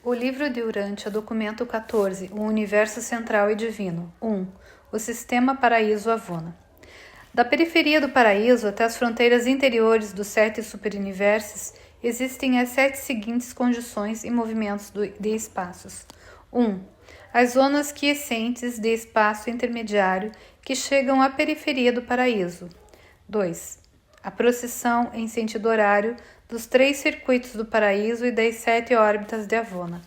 O livro de Urântia, documento 14, o universo central e divino. 1. O sistema paraíso-avona. Da periferia do paraíso até as fronteiras interiores dos 7 superuniversos, existem as 7 seguintes condições e movimentos de espaços. 1. As zonas quiescentes de espaço intermediário que chegam à periferia do paraíso. 2. A procissão em sentido horário dos 3 circuitos do paraíso e das 7 órbitas de Avona.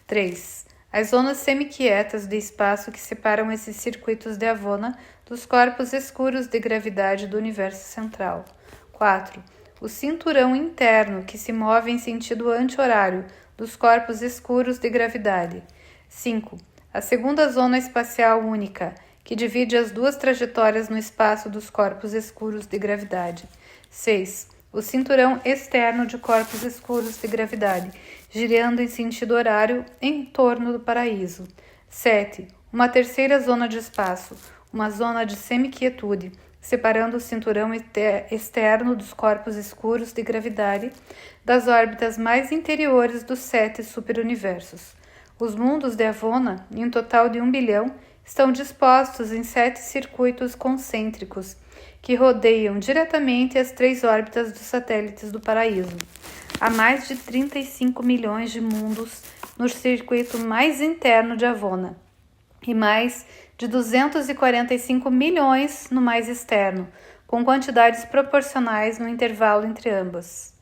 3. As zonas semiquietas de espaço que separam esses circuitos de Avona dos corpos escuros de gravidade do universo central. 4. O cinturão interno que se move em sentido anti-horário dos corpos escuros de gravidade. 5. A segunda zona espacial única, que divide as duas trajetórias no espaço dos corpos escuros de gravidade. 6. O cinturão externo de corpos escuros de gravidade, girando em sentido horário em torno do paraíso. 7. Uma terceira zona de espaço, uma zona de semiquietude, separando o cinturão externo dos corpos escuros de gravidade das órbitas mais interiores dos 7 superuniversos. Os mundos de Avona, em um total de 1 bilhão, estão dispostos em 7 circuitos concêntricos, que rodeiam diretamente as 3 órbitas dos satélites do paraíso. Há mais de 35 milhões de mundos no circuito mais interno de Avona e mais de 245 milhões no mais externo, com quantidades proporcionais no intervalo entre ambos.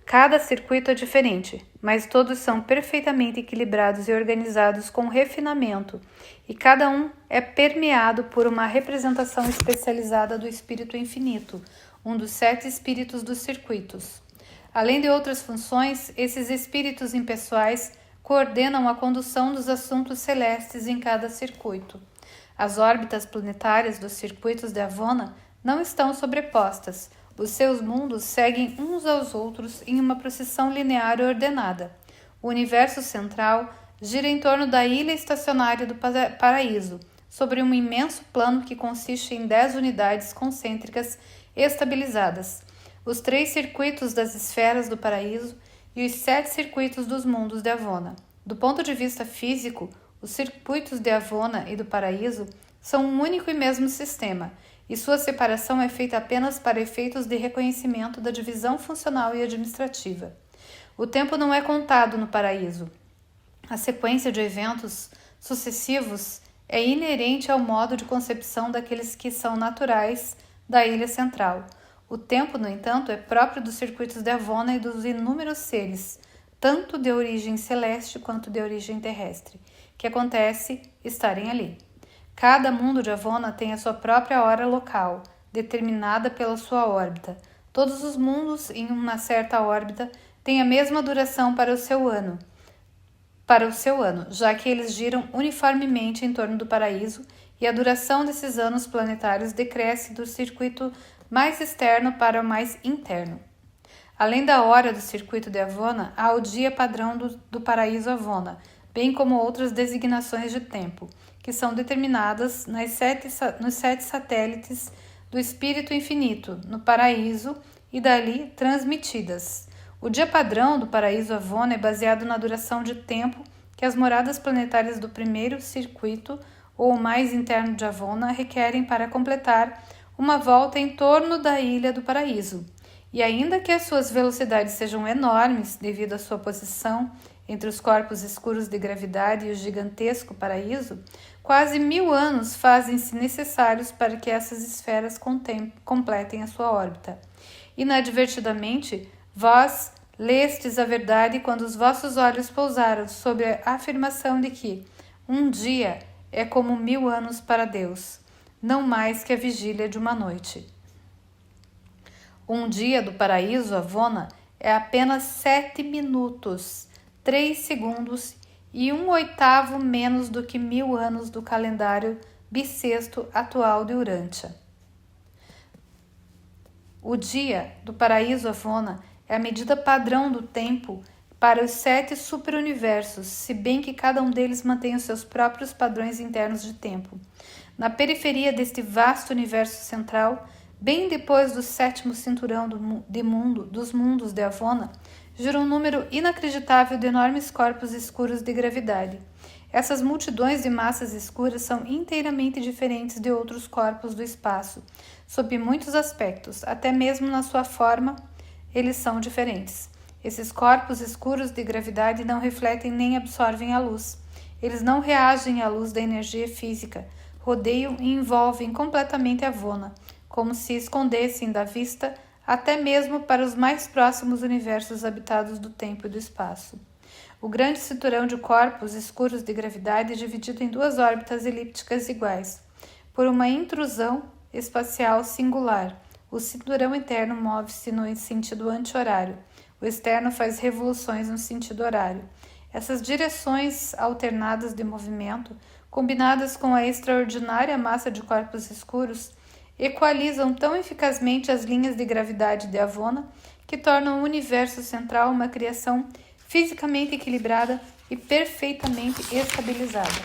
Cada circuito é diferente, mas todos são perfeitamente equilibrados e organizados com refinamento, e cada um é permeado por uma representação especializada do Espírito Infinito, um dos 7 espíritos dos circuitos. Além de outras funções, esses espíritos impessoais coordenam a condução dos assuntos celestes em cada circuito. As órbitas planetárias dos circuitos de Avona não estão sobrepostas. Os seus mundos seguem uns aos outros em uma procissão linear e ordenada. O universo central gira em torno da ilha estacionária do paraíso, sobre um imenso plano que consiste em 10 unidades concêntricas estabilizadas, os 3 circuitos das esferas do paraíso e os 7 circuitos dos mundos de Avona. Do ponto de vista físico, os circuitos de Avona e do paraíso são um único e mesmo sistema, e sua separação é feita apenas para efeitos de reconhecimento da divisão funcional e administrativa. O tempo não é contado no paraíso. A sequência de eventos sucessivos é inerente ao modo de concepção daqueles que são naturais da ilha central. O tempo, no entanto, é próprio dos circuitos de Avona e dos inúmeros seres, tanto de origem celeste quanto de origem terrestre, que acontece estarem ali. Cada mundo de Avona tem a sua própria hora local, determinada pela sua órbita. Todos os mundos em uma certa órbita têm a mesma duração para o seu ano, já que eles giram uniformemente em torno do paraíso, e a duração desses anos planetários decresce do circuito mais externo para o mais interno. Além da hora do circuito de Avona, há o dia padrão do paraíso Avona, bem como outras designações de tempo, que são determinadas nos 7 satélites do Espírito Infinito, no paraíso, e dali transmitidas. O dia padrão do paraíso Avona é baseado na duração de tempo que as moradas planetárias do primeiro circuito, ou mais interno de Avona, requerem para completar uma volta em torno da ilha do paraíso. E ainda que as suas velocidades sejam enormes devido à sua posição entre os corpos escuros de gravidade e o gigantesco paraíso, quase 1000 anos fazem-se necessários para que essas esferas completem a sua órbita. Inadvertidamente, vós lestes a verdade quando os vossos olhos pousaram sobre a afirmação de que um dia é como 1000 anos para Deus, não mais que a vigília de uma noite. Um dia do paraíso Avona é apenas 7 minutos, 3 segundos e 1/8 menos do que 1000 anos do calendário bissexto atual de Urântia. O dia do paraíso Avona é a medida padrão do tempo para os 7 superuniversos, se bem que cada um deles mantém os seus próprios padrões internos de tempo. Na periferia deste vasto universo central, bem depois do 7º cinturão dos mundos de Avona, gira um número inacreditável de enormes corpos escuros de gravidade. Essas multidões de massas escuras são inteiramente diferentes de outros corpos do espaço, sob muitos aspectos, até mesmo na sua forma, eles são diferentes. Esses corpos escuros de gravidade não refletem nem absorvem a luz. Eles não reagem à luz da energia física, rodeiam e envolvem completamente a Vona, como se escondessem da vista até mesmo para os mais próximos universos habitados do tempo e do espaço. O grande cinturão de corpos escuros de gravidade é dividido em duas órbitas elípticas iguais, por uma intrusão espacial singular. O cinturão interno move-se no sentido anti-horário. O externo faz revoluções no sentido horário. Essas direções alternadas de movimento, combinadas com a extraordinária massa de corpos escuros, equalizam tão eficazmente as linhas de gravidade de Avona que tornam o universo central uma criação fisicamente equilibrada e perfeitamente estabilizada.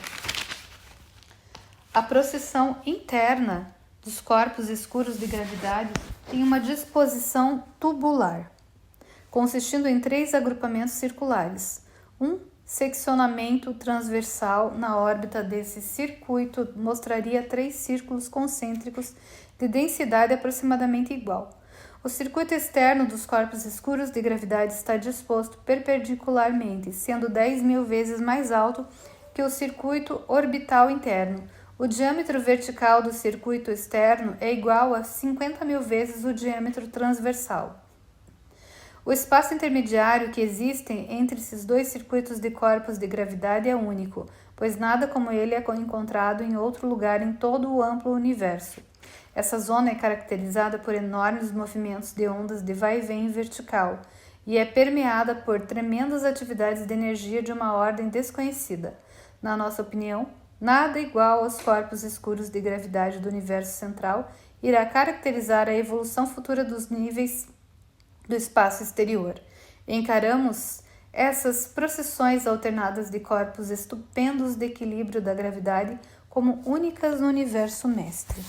A processão interna dos corpos escuros de gravidade tem uma disposição tubular, consistindo em 3 agrupamentos circulares. Um seccionamento transversal na órbita desse circuito mostraria 3 círculos concêntricos de densidade aproximadamente igual. O circuito externo dos corpos escuros de gravidade está disposto perpendicularmente, sendo 10.000 vezes mais alto que o circuito orbital interno. O diâmetro vertical do circuito externo é igual a 50.000 vezes o diâmetro transversal. O espaço intermediário que existe entre esses 2 circuitos de corpos de gravidade é único, pois nada como ele é encontrado em outro lugar em todo o amplo universo. Essa zona é caracterizada por enormes movimentos de ondas de vai e vem vertical e é permeada por tremendas atividades de energia de uma ordem desconhecida. Na nossa opinião, nada igual aos corpos escuros de gravidade do universo central irá caracterizar a evolução futura dos níveis do espaço exterior. Encaramos essas processões alternadas de corpos estupendos de equilíbrio da gravidade como únicas no universo mestre.